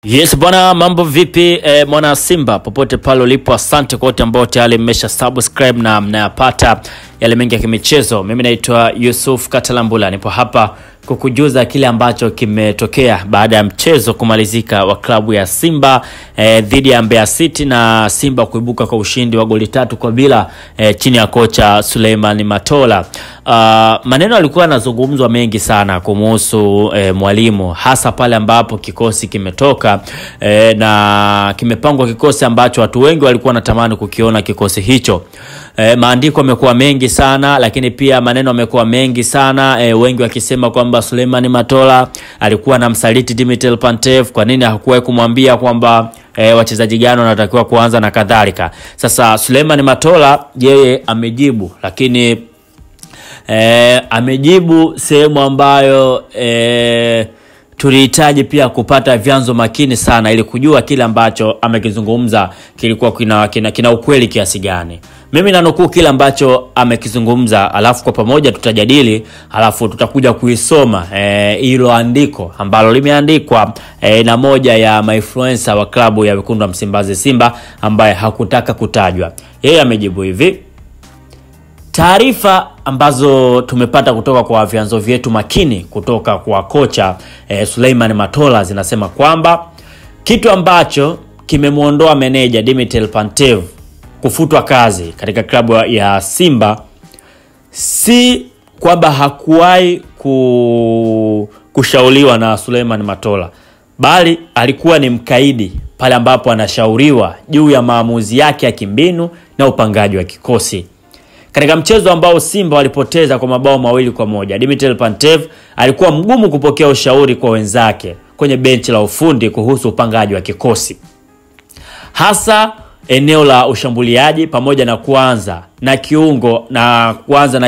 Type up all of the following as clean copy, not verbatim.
Yes bwana, mambo vipi mwana Simba popote pale ulipo, asante kwa wote ambao tayari mmesha subscribe na mnayapata yale mengi ya kimichezo. Mimi naitwa Yusuf Katalambula, nipo hapa kukujuza kile ambacho kimetokea baada ya mchezo kumalizika wa klabu ya Simba dhidi ya Mbeya City, na Simba kuibuka kwa ushindi wa goli 3-0 chini ya kocha Suleiman Matola. Maneno alikuwa yanazungumzwa mengi sana kumuhusu mwalimu, hasa pale ambapo kikosi kimetoka na kimepangwa kikosi ambacho watu wengi walikuwa wanatamani kukiona kikosi hicho. Maandiko yamekuwa mengi sana, lakini pia maneno yamekuwa mengi sana, wengi wakisema kwamba Suleiman Matola alikuwa na msaliti Dimitel Pantev, kwa nini hakuwahi kumwambia kwamba wachezaji gani wanatakiwa kuanza na kadhalika. Sasa Suleiman Matola yeye amejibu, lakini amejibu sehemu ambayo tulihitaji pia kupata vyanzo makini sana ili kujua kile ambacho amekizungumza kilikuwa kina ukweli kiasi gani. Mimi nanukuu kile ambacho amekizungumza, alafu kwa pamoja tutajadili, alafu tutakuja kuisoma hilo andiko ambalo limeandikwa na moja ya influencer wa klabu ya Wekundu wa Msimbazi Simba ambaye hakutaka kutajwa. Yeye amejibu hivi: taarifa ambazo tumepata kutoka kwa vyanzo vyetu makini kutoka kwa kocha Suleiman Matola zinasema kwamba kitu ambacho kimemuondoa meneja Dimitel Pantev kufutwa kazi katika klabu ya Simba si kwamba hakuwahi kushauriwa na Suleiman Matola, bali alikuwa ni mkaidi pale ambapo anashauriwa juu ya maamuzi yake ya kimbinu na upangaji wa kikosi. Katika mchezo ambao Simba walipoteza kwa mabao 2-1, Dimitel Pantev alikuwa mgumu kupokea ushauri kwa wenzake kwenye benchi la ufundi kuhusu upangaji wa kikosi, hasa eneo la ushambuliaji pamoja na kuanza na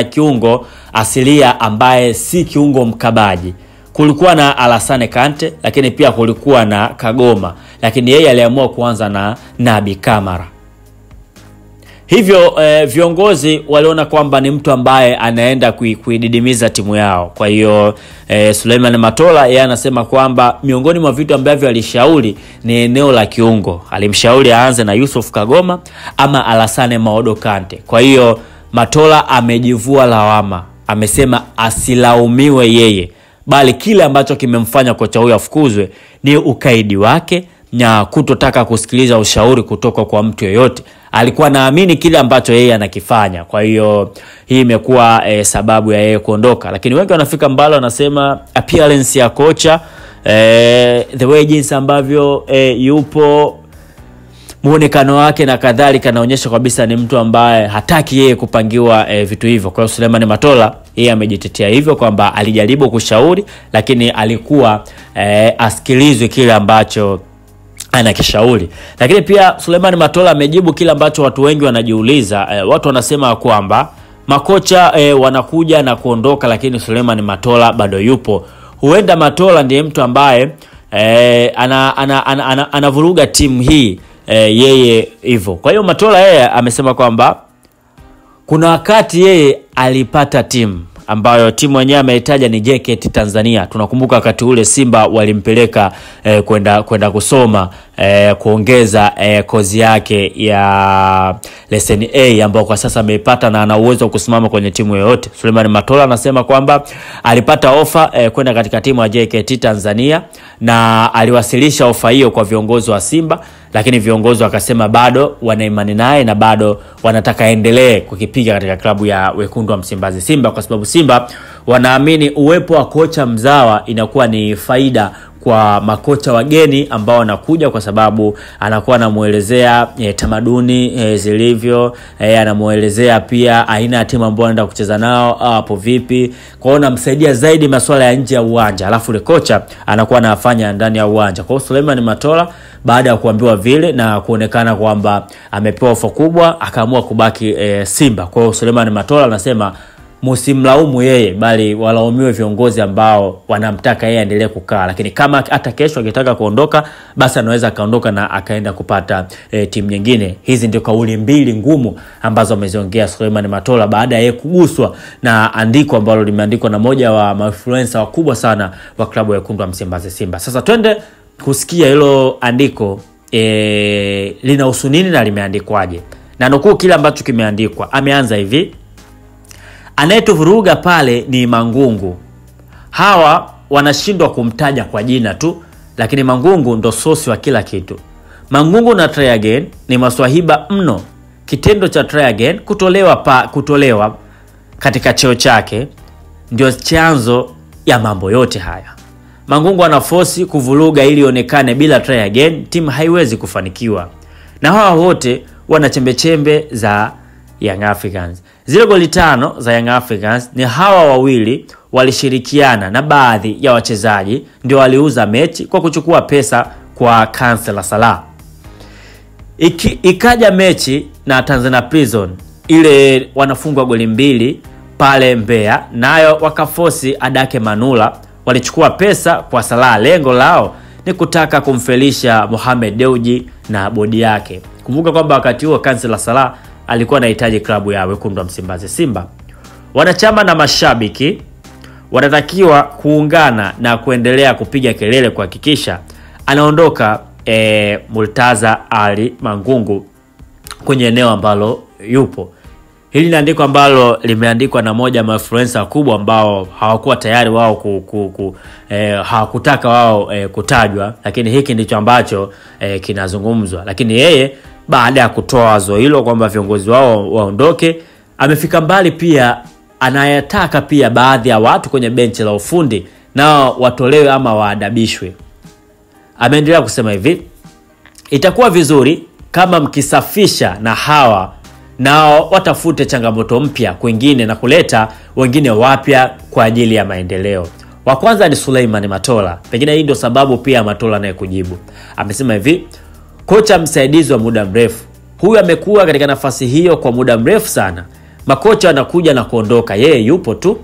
kiungo asilia ambaye si kiungo mkabaji. Kulikuwa na Alassane Kante, lakini pia kulikuwa na Kagoma, lakini yeye aliamua kuanza na Nabi Kamara. Hivyo viongozi waliona kwamba ni mtu ambaye anaenda kuididimiza timu yao. Kwa hiyo Suleiman Matola yeye anasema kwamba miongoni mwa vitu ambavyo alishauri ni eneo la kiungo. Alimshauri aanze na Yusuf Kagoma ama Alassane Maodo Kante. Kwa hiyo Matola amejivua lawama, amesema asilaumiwe yeye, bali kile ambacho kimemfanya kocha huyo afukuzwe ni ukaidi wake na kutotaka kusikiliza ushauri kutoka kwa mtu yoyote. Alikuwa naamini kile ambacho yeye anakifanya. Kwa hiyo hii imekuwa sababu ya yeye kuondoka. Lakini wengi wanafika mbali wanasema appearance ya kocha, the way jinsi ambavyo yupo, muonekano wake na kadhalika, naonyesha kabisa ni mtu ambaye hataki yeye kupangiwa vitu hivyo. Kwa hiyo Suleiman Matola yeye amejitetea hivyo kwamba alijaribu kushauri, lakini alikuwa asikilizwe kile ambacho anakishauri. Lakini pia Suleiman Matola amejibu kile ambacho watu wengi wanajiuliza. Watu wanasema kwamba makocha wanakuja na kuondoka, lakini Suleiman Matola bado yupo. Huenda Matola ndiye mtu ambaye anavuruga timu hii yeye hivyo. Kwa hiyo Matola yeye amesema kwamba kuna wakati yeye alipata timu ambayo timu yenyewe ameitaja ni JKT Tanzania. Tunakumbuka wakati ule Simba walimpeleka kwenda kusoma kuongeza kozi yake ya lesson A ambayo kwa sasa ameipata na ana uwezo wa kusimama kwenye timu yoyote. Suleiman Matola anasema kwamba alipata ofa kwenda katika timu ya JKT Tanzania na aliwasilisha ofa hiyo kwa viongozi wa Simba, lakini viongozi wakasema bado wana imani naye na bado wanataka endelee kukipiga katika klabu ya Wekundu wa Msimbazi Simba, kwa sababu Simba wanaamini uwepo wa kocha mzawa inakuwa ni faida kwa makocha wageni ambao wanakuja, kwa sababu anakuwa anamuelezea tamaduni zilivyo, anamuelezea pia aina ya timu ambayo anaenda kucheza nao hapo vipi. Kwa hiyo anamsaidia zaidi masuala ya nje ya uwanja, alafu ile kocha anakuwa anafanya ndani ya uwanja. Kwa hiyo Suleiman Matola baada ya kuambiwa vile na kuonekana kwamba amepewa ofa kubwa, akaamua kubaki Simba. Kwa hiyo Suleiman Matola anasema msimlaumu yeye, bali walaumiwe viongozi ambao wanamtaka yeye endelee kukaa. Lakini kama hata kesho akitaka kuondoka, basi anaweza kaondoka na akaenda kupata timu nyingine. Hizi ndio kauli mbili ngumu ambazo ameziongea Suleiman Matola baada ya yeye kuguswa na andiko ambalo limeandikwa na moja wa influencer wakubwa sana wa klabu ya Wekundu wa Msimbazi Simba. Sasa twende kusikia hilo andiko linahusu nini na limeandikwaje. Na nukuu kile ambacho kimeandikwa. Ameanza hivi: anayetuvuruga pale ni Mangungu. Hawa wanashindwa kumtaja kwa jina tu, lakini Mangungu ndo sosi wa kila kitu. Mangungu na Try Again ni maswahiba mno. Kitendo cha Try Again kutolewa katika cheo chake ndio chanzo ya mambo yote haya. Mangungu anaforce kuvuruga ili onekane bila Try Again timu haiwezi kufanikiwa. Na hawa wote wana chembe za Young Africans. Zile goli 5 za Young Africans ni hawa wawili walishirikiana na baadhi ya wachezaji ndio waliuza mechi kwa kuchukua pesa kwa Kansela Salah. Ikaja mechi na Tanzania Prison, ile wanafungwa goli 2 pale Mbeya, nayo wakaforce Adake Manula, walichukua pesa kwa Salah. Lengo lao ni kutaka kumfelisha Mohamed Dewji na bodi yake. Kumbuka kwamba wakati huo Kansela Salah alikuwa anahitaji klabu ya Wekundu wa Msimbazi Simba. Wanachama na mashabiki wanatakiwa kuungana na kuendelea kupiga kelele kuhakikisha anaondoka Murtaza Ali Mangungu kwenye eneo ambalo yupo. Hili ni andiko ambalo limeandikwa na moja ma influencer kubwa ambao hawakuwa tayari wao hawakutaka wao kutajwa, lakini hiki ndicho ambacho kinazungumzwa. Lakini yeye baada ya kutoa wazo hilo kwamba viongozi wao waondoke, amefika mbali pia, anayataka pia baadhi ya watu kwenye benchi la ufundi nao watolewe ama waadabishwe. Ameendelea kusema hivi: itakuwa vizuri kama mkisafisha na hawa nao watafute changamoto mpya kwingine na kuleta wengine wapya kwa ajili ya maendeleo. Wa kwanza ni Suleiman Matola. Pengine hii ndio sababu pia Matola naye kujibu. Amesema hivi: kocha msaidizi wa muda mrefu. Huyu amekuwa katika nafasi hiyo kwa muda mrefu sana. Makocha wanakuja na kuondoka, yeye yupo tu.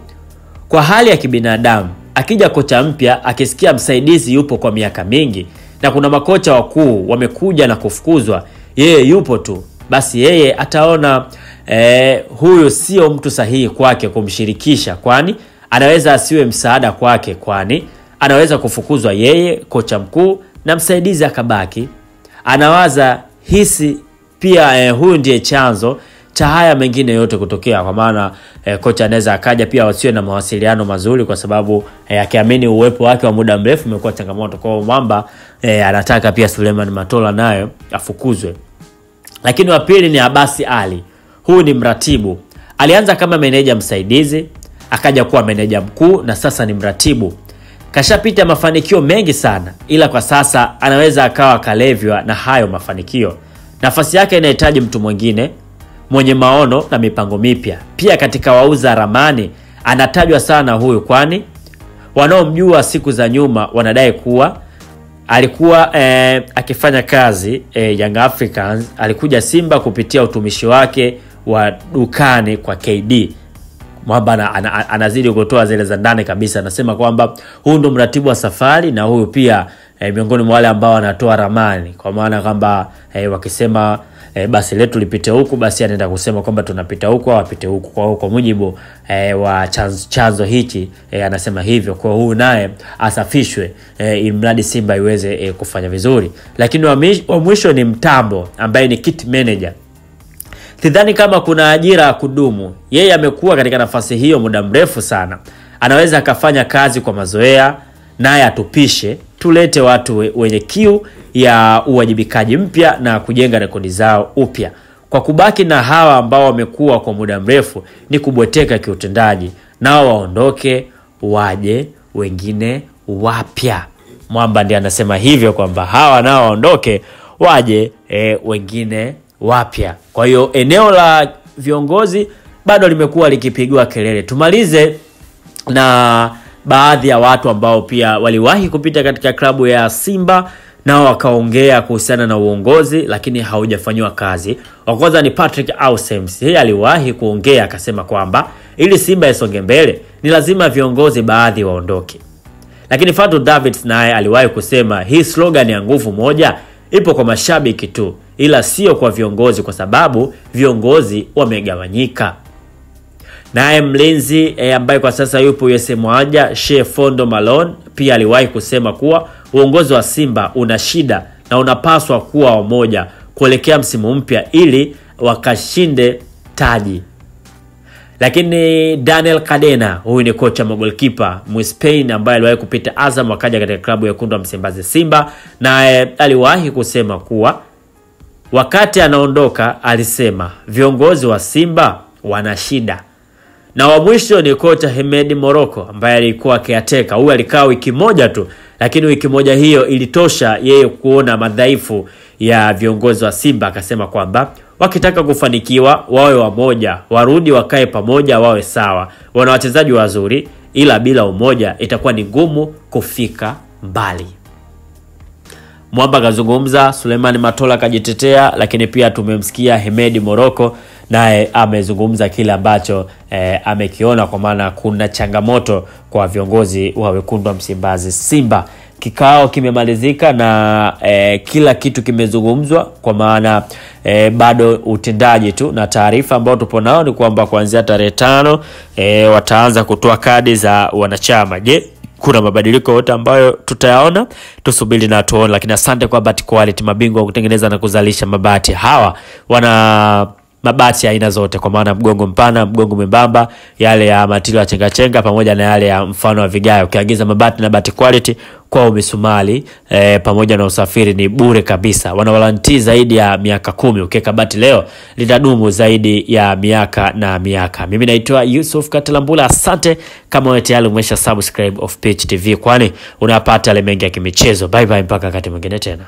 Kwa hali ya kibinadamu, akija kocha mpya akisikia msaidizi yupo kwa miaka mingi na kuna makocha wakuu wamekuja na kufukuzwa, yeye yupo tu, basi yeye ataona huyu sio mtu sahihi kwake kumshirikisha, kwani anaweza asiwe msaada kwake, kwani anaweza kufukuzwa yeye kocha mkuu na msaidizi akabaki. Anawaza hisi pia huyu ndiye chanzo cha haya mengine yote kutokea, kwa maana kocha anaweza akaja pia wasiwe na mawasiliano mazuri, kwa sababu akiamini uwepo wake wa muda mrefu umekuwa changamoto. Kwa Mwamba anataka pia Suleiman Matola nayo afukuzwe. Lakini wa pili ni Abasi Ali. Huyu ni mratibu. Alianza kama meneja msaidizi, akaja kuwa meneja mkuu na sasa ni mratibu. Kashapita mafanikio mengi sana, ila kwa sasa anaweza akawa kalevywa na hayo mafanikio. Nafasi yake inahitaji mtu mwingine mwenye maono na mipango mipya. Pia katika wauza ramani anatajwa sana huyu, kwani wanaomjua siku za nyuma wanadai kuwa alikuwa akifanya kazi Young Africans, alikuja Simba kupitia utumishi wake wa dukani kwa KD. Mwamba anazidi kutoa zile za ndani kabisa. Anasema kwamba huyu ndo mratibu wa safari na huyu pia miongoni mwa wale ambao wanatoa ramani, kwa maana kwamba wakisema basi letu lipite huku, basi anaenda kusema kwamba tunapita huku au apite huku kwa mujibu wa chanzo hichi. Anasema hivyo kwa huyu naye asafishwe imradi Simba iweze kufanya vizuri. Lakini wa mwisho ni Mtambo ambaye ni kit manager. Sidhani kama kuna ajira ya kudumu. Yeye amekuwa katika nafasi hiyo muda mrefu sana. Anaweza akafanya kazi kwa mazoea, naye atupishe, tulete watu wenye kiu ya uwajibikaji mpya na kujenga rekodi zao upya. Kwa kubaki na hawa ambao wamekuwa kwa muda mrefu ni kubweteka kiutendaji, nao waondoke, waje wengine wapya. Mwamba ndiye anasema hivyo kwamba hawa nao waondoke, waje wengine wapya. Kwa hiyo eneo la viongozi bado limekuwa likipigwa kelele. Tumalize na baadhi ya watu ambao pia waliwahi kupita katika klabu ya Simba nao wakaongea kuhusiana na uongozi lakini haujafanywa kazi. Wa kwanza ni Patrick Ausems. Yeye aliwahi kuongea akasema kwamba ili Simba isonge mbele ni lazima viongozi baadhi waondoke. Lakini Fadlu Davids naye aliwahi kusema hii slogan ya nguvu moja ipo kwa mashabiki tu, ila sio kwa viongozi kwa sababu viongozi wamegawanyika. Naye mlinzi ambaye kwa sasa yupo USM Alger, Sheikh Fondo Malone, pia aliwahi kusema kuwa uongozi wa Simba una shida na unapaswa kuwa wamoja kuelekea msimu mpya ili wakashinde taji. Lakini Daniel Cadena, huyu ni kocha magolikipa Mspain ambaye aliwahi kupita Azam akaja katika klabu ya Wekundu wa Msimbazi Simba, na aliwahi kusema kuwa wakati anaondoka alisema viongozi wa Simba wana shida. Na wa mwisho ni kocha Hemedi Morocco ambaye alikuwa caretaker. Huyu alikaa wiki moja tu, lakini wiki moja hiyo ilitosha yeye kuona madhaifu ya viongozi wa Simba. Akasema kwamba wakitaka kufanikiwa wawe wamoja, warudi wakae pamoja, wawe sawa. Wana wachezaji wazuri ila bila umoja itakuwa ni ngumu kufika mbali. Mwamba kazungumza, Suleiman Matola kajitetea, lakini pia tumemsikia Hemedi Morocco naye amezungumza kile ambacho amekiona, kwa maana kuna changamoto kwa viongozi wa Wekundu wa Msimbazi Simba. Kikao kimemalizika na kila kitu kimezungumzwa, kwa maana bado utendaji tu, na taarifa ambayo tupo nao ni kwamba kuanzia tarehe 5 wataanza kutoa kadi za wanachama. Je, kuna mabadiliko yote ambayo tutayaona? Tusubiri na tuone. Lakini asante kwa Bati Quality, mabingwa kutengeneza na kuzalisha mabati. Hawa wana mabati ya aina zote, kwa maana mgongo mpana, mgongo mwembamba, yale ya matilo ya chenga pamoja na yale ya mfano wa vigayo. Ukiagiza mabati na Bati Quality kwa misumali pamoja na usafiri ni bure kabisa. Wana warranty zaidi ya miaka 10. Ukiweka bati leo litadumu zaidi ya miaka na miaka. Mimi naitwa Yusuf Katalambula. Asante kama wewe tayari umesha subscribe Off Pitch TV, kwani unapata yale mengi ya kimichezo. Bye bye mpaka wakati mwingine tena.